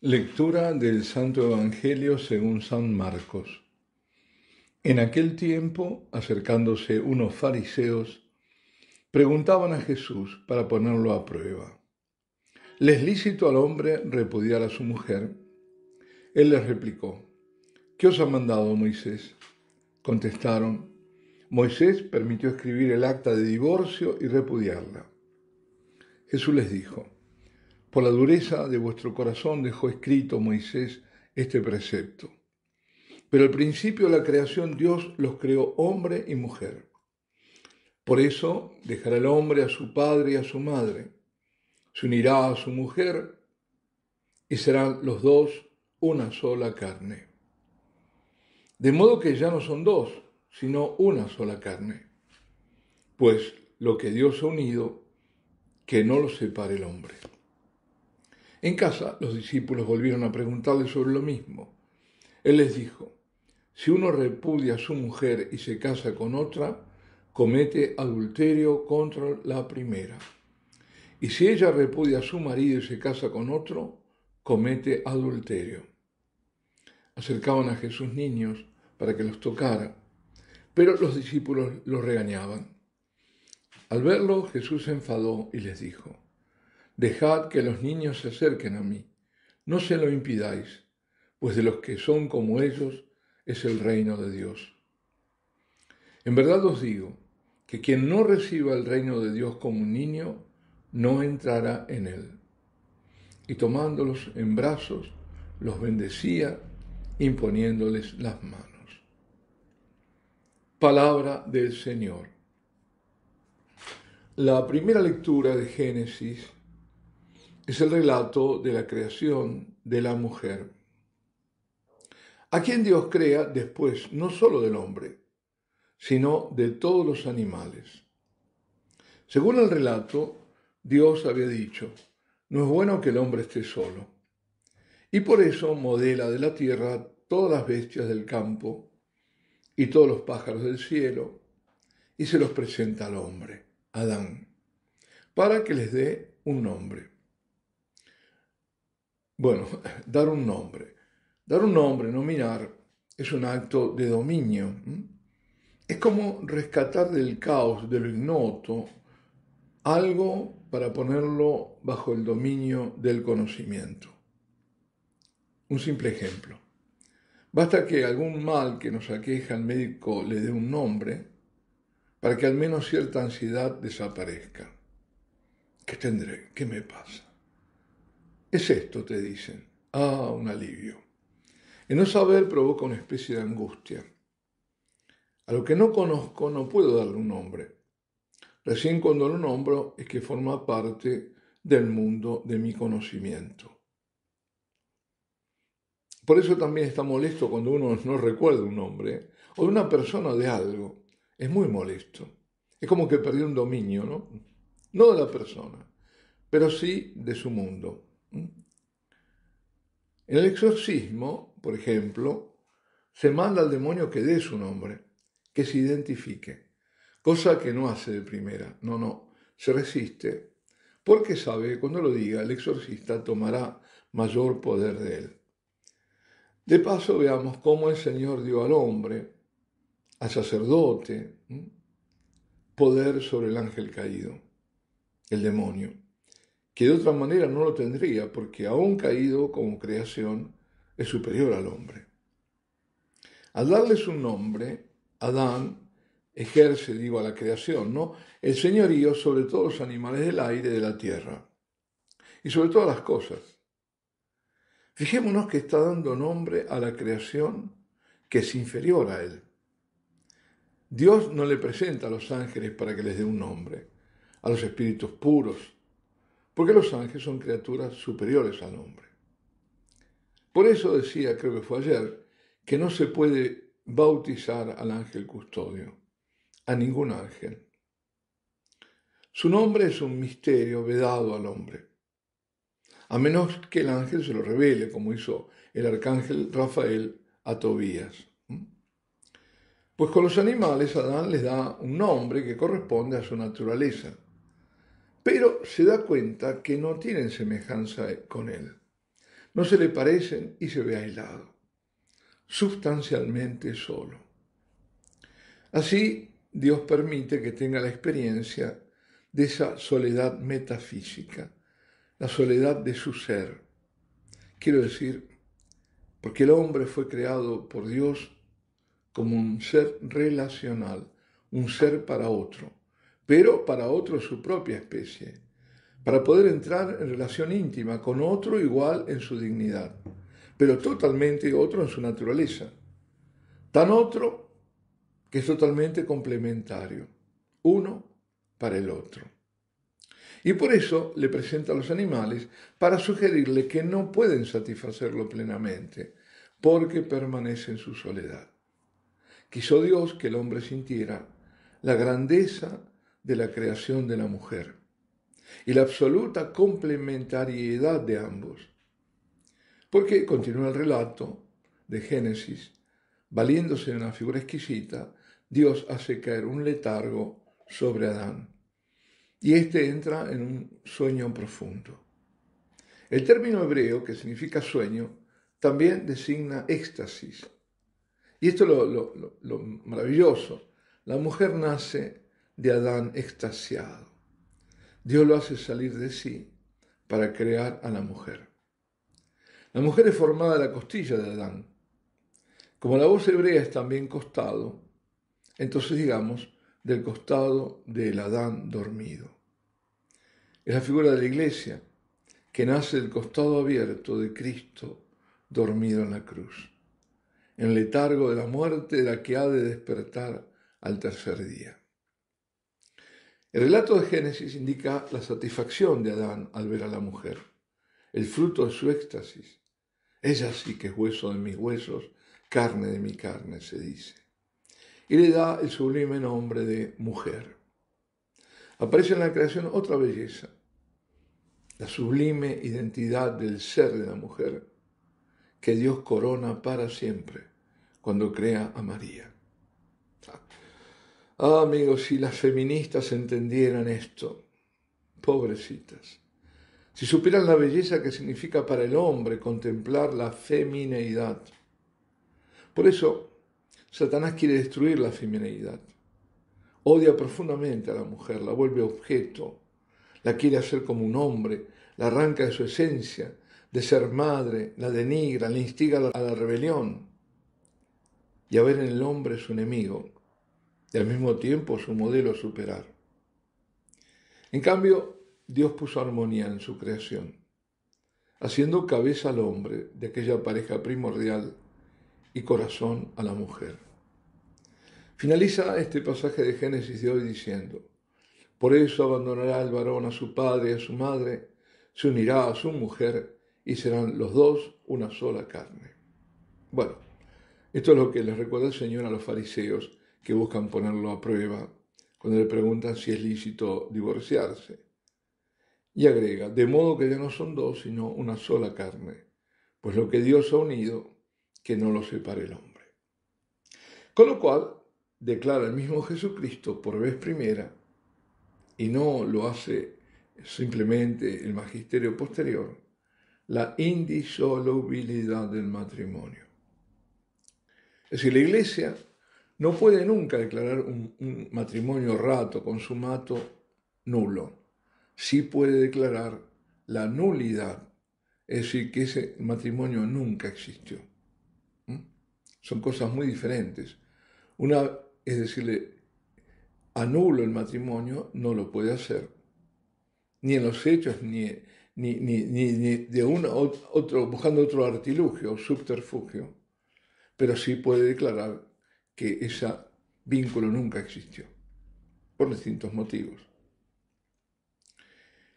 Lectura del Santo Evangelio según San Marcos. En aquel tiempo, acercándose unos fariseos, preguntaban a Jesús para ponerlo a prueba: ¿Le es lícito al hombre repudiar a su mujer? Él les replicó: ¿Qué os ha mandado Moisés? Contestaron: Moisés permitió escribir el acta de divorcio y repudiarla. Jesús les dijo: Por la dureza de vuestro corazón dejó escrito Moisés este precepto. Pero al principio de la creación Dios los creó hombre y mujer. Por eso dejará el hombre a su padre y a su madre, se unirá a su mujer y serán los dos una sola carne. De modo que ya no son dos, sino una sola carne. Pues lo que Dios ha unido, que no lo separe el hombre. En casa los discípulos volvieron a preguntarle sobre lo mismo. Él les dijo: Si uno repudia a su mujer y se casa con otra, comete adulterio contra la primera. Y si ella repudia a su marido y se casa con otro, comete adulterio. Acercaban a Jesús niños para que los tocara, pero los discípulos los regañaban. Al verlo, Jesús se enfadó y les dijo: Dejad que los niños se acerquen a mí, no se lo impidáis, pues de los que son como ellos es el reino de Dios. En verdad os digo que quien no reciba el reino de Dios como un niño, no entrará en él. Y tomándolos en brazos, los bendecía, imponiéndoles las manos. Palabra del Señor. La primera lectura de Génesis es el relato de la creación de la mujer, a quien Dios crea después no solo del hombre, sino de todos los animales. Según el relato, Dios había dicho: no es bueno que el hombre esté solo. Y por eso modela de la tierra todas las bestias del campo y todos los pájaros del cielo, y se los presenta al hombre, Adán, para que les dé un nombre. Bueno, dar un nombre. Dar un nombre, nominar, es un acto de dominio. Es como rescatar del caos, de lo ignoto, algo para ponerlo bajo el dominio del conocimiento. Un simple ejemplo. Basta que algún mal que nos aqueja al médico le dé un nombre para que al menos cierta ansiedad desaparezca. ¿Qué tendré? ¿Qué me pasa? Es esto, te dicen. Ah, un alivio. El no saber provoca una especie de angustia. A lo que no conozco no puedo darle un nombre. Recién cuando lo nombro es que forma parte del mundo de mi conocimiento. Por eso también está molesto cuando uno no recuerda un nombre, o de una persona o de algo. Es muy molesto. Es como que perdió un dominio, ¿no? No de la persona, pero sí de su mundo. En el exorcismo, por ejemplo, se manda al demonio que dé su nombre, que se identifique, cosa que no hace de primera. No, se resiste, porque sabe que cuando lo diga el exorcista tomará mayor poder de él. De paso veamos cómo el Señor dio al hombre, al sacerdote, poder sobre el ángel caído, el demonio, que de otra manera no lo tendría, porque aún caído como creación es superior al hombre. Al darles un nombre, Adán ejerce, a la creación, ¿no?, el señorío sobre todos los animales del aire y de la tierra, y sobre todas las cosas. Fijémonos que está dando nombre a la creación que es inferior a él. Dios no le presenta a los ángeles para que les dé un nombre, a los espíritus puros, porque los ángeles son criaturas superiores al hombre. Por eso decía, creo que fue ayer, que no se puede bautizar al ángel custodio, a ningún ángel. Su nombre es un misterio vedado al hombre, a menos que el ángel se lo revele, como hizo el arcángel Rafael a Tobías. Pues con los animales Adán les da un nombre que corresponde a su naturaleza, pero se da cuenta que no tienen semejanza con él. no se le parecen y se ve aislado, sustancialmente solo. Así, Dios permite que tenga la experiencia de esa soledad metafísica, la soledad de su ser. Quiero decir, porque el hombre fue creado por Dios como un ser relacional, un ser para otro, pero para otro su propia especie, para poder entrar en relación íntima con otro igual en su dignidad, pero totalmente otro en su naturaleza, tan otro que es totalmente complementario, uno para el otro. Y por eso le presenta a los animales para sugerirle que no pueden satisfacerlo plenamente, porque permanece en su soledad. Quiso Dios que el hombre sintiera la grandeza de la creación de la mujer y la absoluta complementariedad de ambos. Porque, continúa el relato de Génesis, valiéndose de una figura exquisita, Dios hace caer un letargo sobre Adán y éste entra en un sueño profundo. El término hebreo que significa sueño también designa éxtasis. Y esto es lo maravilloso. La mujer nace de Adán extasiado. Dios lo hace salir de sí para crear a la mujer. La mujer es formada de la costilla de Adán. Como la voz hebrea es también costado, entonces digamos del costado del Adán dormido. Es la figura de la iglesia que nace del costado abierto de Cristo dormido en la cruz, en el letargo de la muerte de la que ha de despertar al tercer día. El relato de Génesis indica la satisfacción de Adán al ver a la mujer, el fruto de su éxtasis. Ella sí que es hueso de mis huesos, carne de mi carne, se dice. Y le da el sublime nombre de mujer. Aparece en la creación otra belleza, la sublime identidad del ser de la mujer, que Dios corona para siempre cuando crea a María. Ah, amigos, si las feministas entendieran esto, pobrecitas, si supieran la belleza que significa para el hombre contemplar la femineidad. Por eso, Satanás quiere destruir la femineidad. Odia profundamente a la mujer, la vuelve objeto, la quiere hacer como un hombre, la arranca de su esencia, de ser madre, la denigra, la instiga a la rebelión y a ver en el hombre su enemigo y al mismo tiempo su modelo a superar. En cambio, Dios puso armonía en su creación, haciendo cabeza al hombre de aquella pareja primordial y corazón a la mujer. Finaliza este pasaje de Génesis de hoy diciendo: por eso abandonará el varón a su padre y a su madre, se unirá a su mujer y serán los dos una sola carne. Bueno, esto es lo que les recuerda el Señor a los fariseos que buscan ponerlo a prueba cuando le preguntan si es lícito divorciarse. Y agrega, de modo que ya no son dos, sino una sola carne, pues lo que Dios ha unido, que no lo separe el hombre. Con lo cual, declara el mismo Jesucristo por vez primera, y no lo hace simplemente el magisterio posterior, la indisolubilidad del matrimonio. Es decir, la Iglesia no puede nunca declarar un matrimonio rato, consumato, nulo. Sí puede declarar la nulidad, es decir, que ese matrimonio nunca existió. Son cosas muy diferentes. Una es decirle, anulo el matrimonio, no lo puede hacer, ni en los hechos, ni de buscando otro artilugio o subterfugio, pero sí puede declarar que ese vínculo nunca existió, por distintos motivos.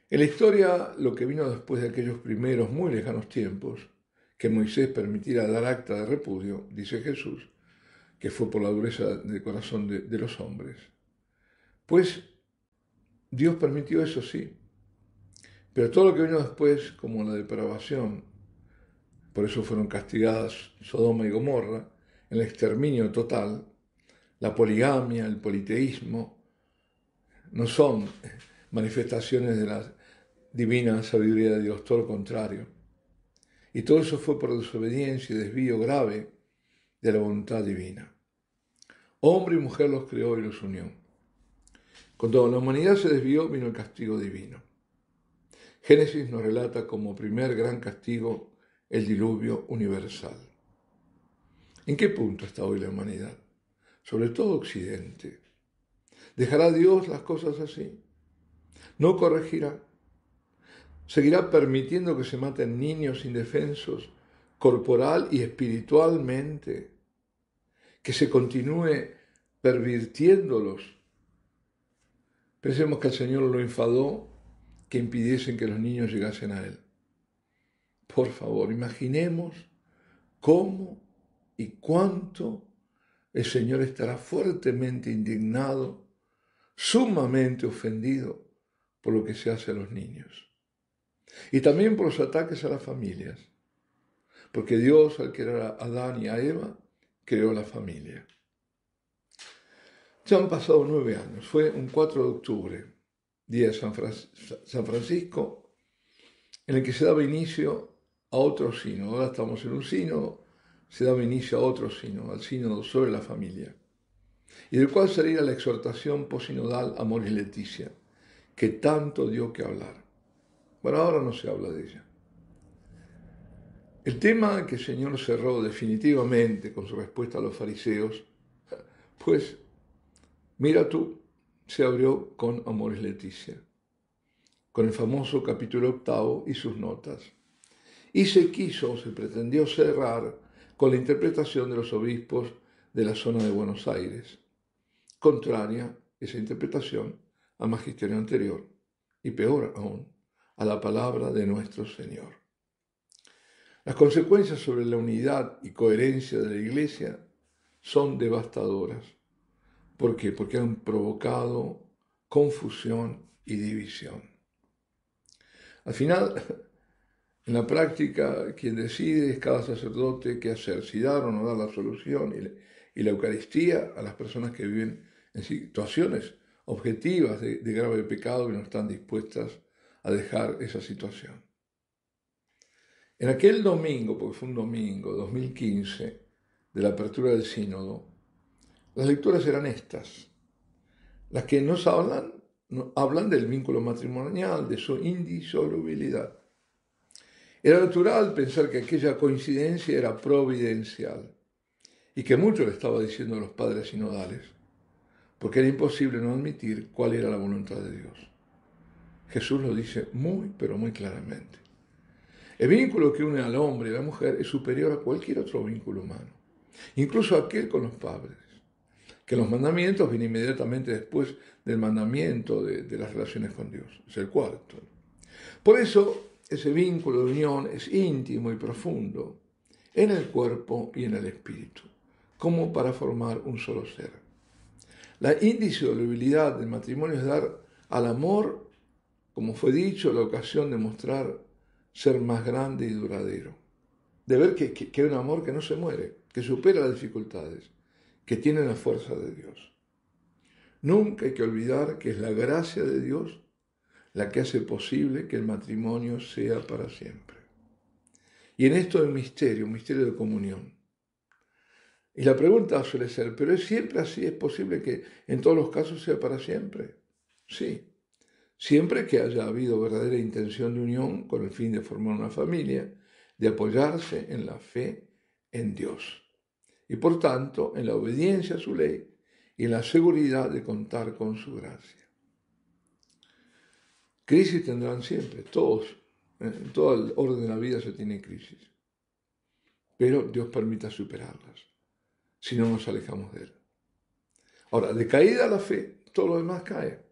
En la historia, lo que vino después de aquellos primeros muy lejanos tiempos, que Moisés permitiera dar acta de repudio, dice Jesús, que fue por la dureza del corazón de los hombres. Pues Dios permitió eso, sí, pero todo lo que vino después, como la depravación, por eso fueron castigadas Sodoma y Gomorra, el exterminio total, la poligamia, el politeísmo, no son manifestaciones de la divina sabiduría de Dios, todo lo contrario. Y todo eso fue por desobediencia y desvío grave de la voluntad divina. Hombre y mujer los creó y los unió. Cuando la humanidad se desvió, vino el castigo divino. Génesis nos relata como primer gran castigo el diluvio universal. ¿En qué punto está hoy la humanidad? Sobre todo Occidente. ¿Dejará Dios las cosas así? ¿No corregirá? ¿Seguirá permitiendo que se maten niños indefensos, corporal y espiritualmente? ¿Que se continúe pervirtiéndolos? Pensemos que el Señor lo enfadó que impidiesen que los niños llegasen a Él. Por favor, imaginemos cómo y cuánto el Señor estará fuertemente indignado, sumamente ofendido por lo que se hace a los niños. Y también por los ataques a las familias, porque Dios, al crear a Adán y a Eva, creó la familia. Ya han pasado 9 años, fue un 4 de octubre, día de San Francisco, en el que se daba inicio a otro sínodo. Ahora estamos en un sínodo, se daba inicio a otro sínodo, al sínodo sobre la familia, y del cual salía la exhortación posinodal Amoris Laetitia, que tanto dio que hablar. Bueno, ahora no se habla de ella. El tema que el Señor cerró definitivamente con su respuesta a los fariseos, pues, mira tú, se abrió con Amoris Laetitia, con el famoso capítulo 8 y sus notas. Y se pretendió cerrar con la interpretación de los obispos de la zona de Buenos Aires, contraria esa interpretación al magisterio anterior, y peor aún, a la palabra de nuestro Señor. Las consecuencias sobre la unidad y coherencia de la Iglesia son devastadoras. ¿Por qué? Porque han provocado confusión y división. Al final, en la práctica, quien decide es cada sacerdote qué hacer, si dar o no dar la absolución y la Eucaristía a las personas que viven en situaciones objetivas de grave pecado y no están dispuestas a dejar esa situación. En aquel domingo, porque fue un domingo, 2015, de la apertura del sínodo, las lecturas eran estas. Las que hablan del vínculo matrimonial, de su indisolubilidad. Era natural pensar que aquella coincidencia era providencial y que mucho le estaba diciendo a los padres sinodales, porque era imposible no admitir cuál era la voluntad de Dios. Jesús lo dice muy, pero muy claramente. El vínculo que une al hombre y a la mujer es superior a cualquier otro vínculo humano, incluso aquel con los padres, que los mandamientos vienen inmediatamente después del mandamiento de las relaciones con Dios. Es el cuarto. Por eso, ese vínculo de unión es íntimo y profundo en el cuerpo y en el espíritu, como para formar un solo ser. La indisolubilidad del matrimonio es dar al amor, como fue dicho, la ocasión de mostrar ser más grande y duradero. De ver que hay un amor que no se muere, que supera las dificultades, que tiene la fuerza de Dios. Nunca hay que olvidar que es la gracia de Dios la que hace posible que el matrimonio sea para siempre. Y en esto el misterio, un misterio de comunión. Y la pregunta suele ser, ¿pero es siempre así? ¿Es posible que en todos los casos sea para siempre? Sí, siempre que haya habido verdadera intención de unión con el fin de formar una familia, de apoyarse en la fe en Dios y por tanto en la obediencia a su ley y en la seguridad de contar con su gracia. Crisis tendrán siempre, todos, en todo el orden de la vida se tiene crisis, pero Dios permite superarlas, si no nos alejamos de Él. Ahora, de caída la fe, todo lo demás cae.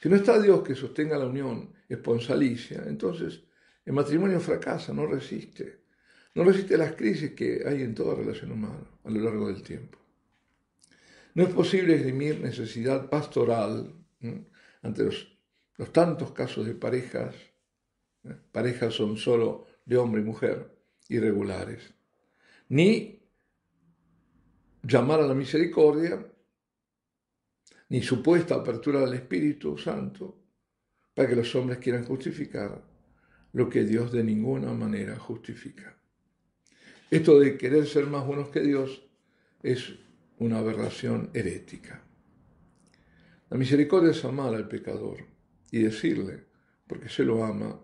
Si no está Dios que sostenga la unión esponsalicia, entonces el matrimonio fracasa, no resiste las crisis que hay en toda relación humana a lo largo del tiempo. No es posible esgrimir necesidad pastoral ante los tantos casos de parejas son solo de hombre y mujer, irregulares, ni llamar a la misericordia, ni supuesta apertura del Espíritu Santo, para que los hombres quieran justificar lo que Dios de ninguna manera justifica. Esto de querer ser más buenos que Dios es una aberración herética. La misericordia es amar al pecador y decirle, porque se lo ama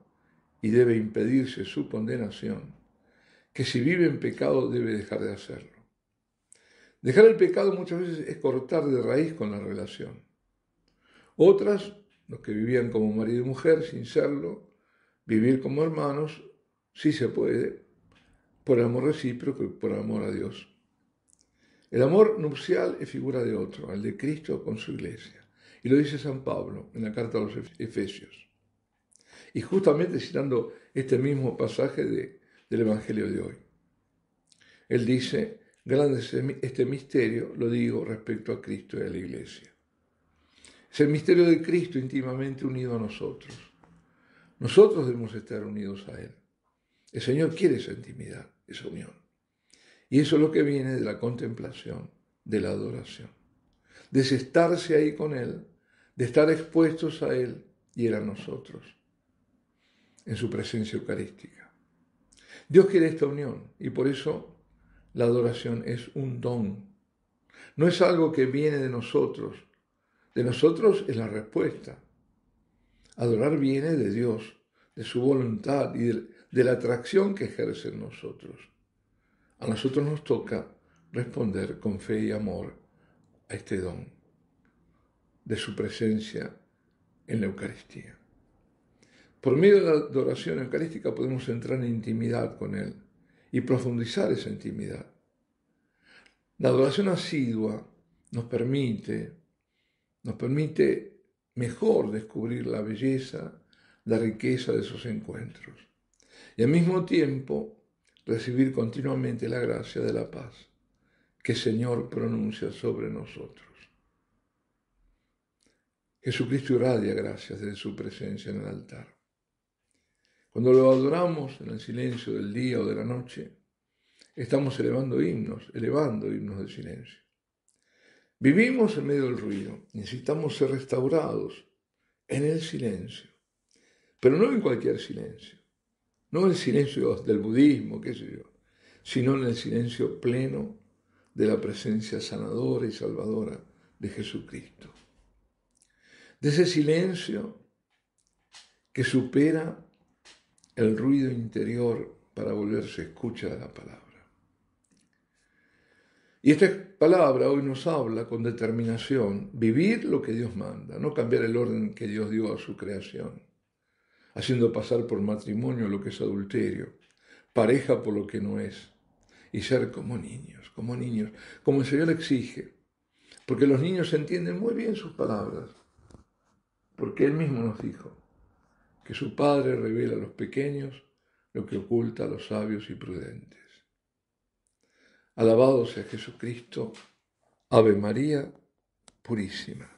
y debe impedirse su condenación, que si vive en pecado debe dejar de hacerlo. Dejar el pecado muchas veces es cortar de raíz con la relación. Otras, los que vivían como marido y mujer sin serlo, vivir como hermanos, sí se puede, por amor recíproco y por amor a Dios. El amor nupcial es figura de otro, el de Cristo con su iglesia. Y lo dice San Pablo en la carta a los Efesios. Y justamente citando este mismo pasaje del Evangelio de hoy. Él dice, grande es este misterio, lo digo respecto a Cristo y a la iglesia. Es el misterio de Cristo íntimamente unido a nosotros. Nosotros debemos estar unidos a Él. El Señor quiere esa intimidad, esa unión. Y eso es lo que viene de la contemplación, de la adoración. De estarse ahí con Él, de estar expuestos a Él y Él a nosotros, en su presencia eucarística. Dios quiere esta unión y por eso la adoración es un don. No es algo que viene de nosotros. De nosotros es la respuesta. Adorar viene de Dios, de su voluntad y de la atracción que ejerce en nosotros. A nosotros nos toca responder con fe y amor a este don de su presencia en la Eucaristía. Por medio de la adoración eucarística podemos entrar en intimidad con Él y profundizar esa intimidad. La adoración asidua nos permite mejor descubrir la belleza, la riqueza de esos encuentros y al mismo tiempo recibir continuamente la gracia de la paz que el Señor pronuncia sobre nosotros. Jesucristo irradia gracias desde su presencia en el altar. Cuando lo adoramos en el silencio del día o de la noche, estamos elevando himnos de silencio. Vivimos en medio del ruido, necesitamos ser restaurados en el silencio, pero no en cualquier silencio, no en el silencio del budismo, qué sé yo, sino en el silencio pleno de la presencia sanadora y salvadora de Jesucristo. De ese silencio que supera el ruido interior para volverse escucha de la palabra. Y esta palabra hoy nos habla con determinación, vivir lo que Dios manda, no cambiar el orden que Dios dio a su creación, haciendo pasar por matrimonio lo que es adulterio, pareja por lo que no es, y ser como niños, como el Señor exige, porque los niños entienden muy bien sus palabras, porque Él mismo nos dijo que su Padre revela a los pequeños lo que oculta a los sabios y prudentes. Alabado sea Jesucristo, Ave María Purísima.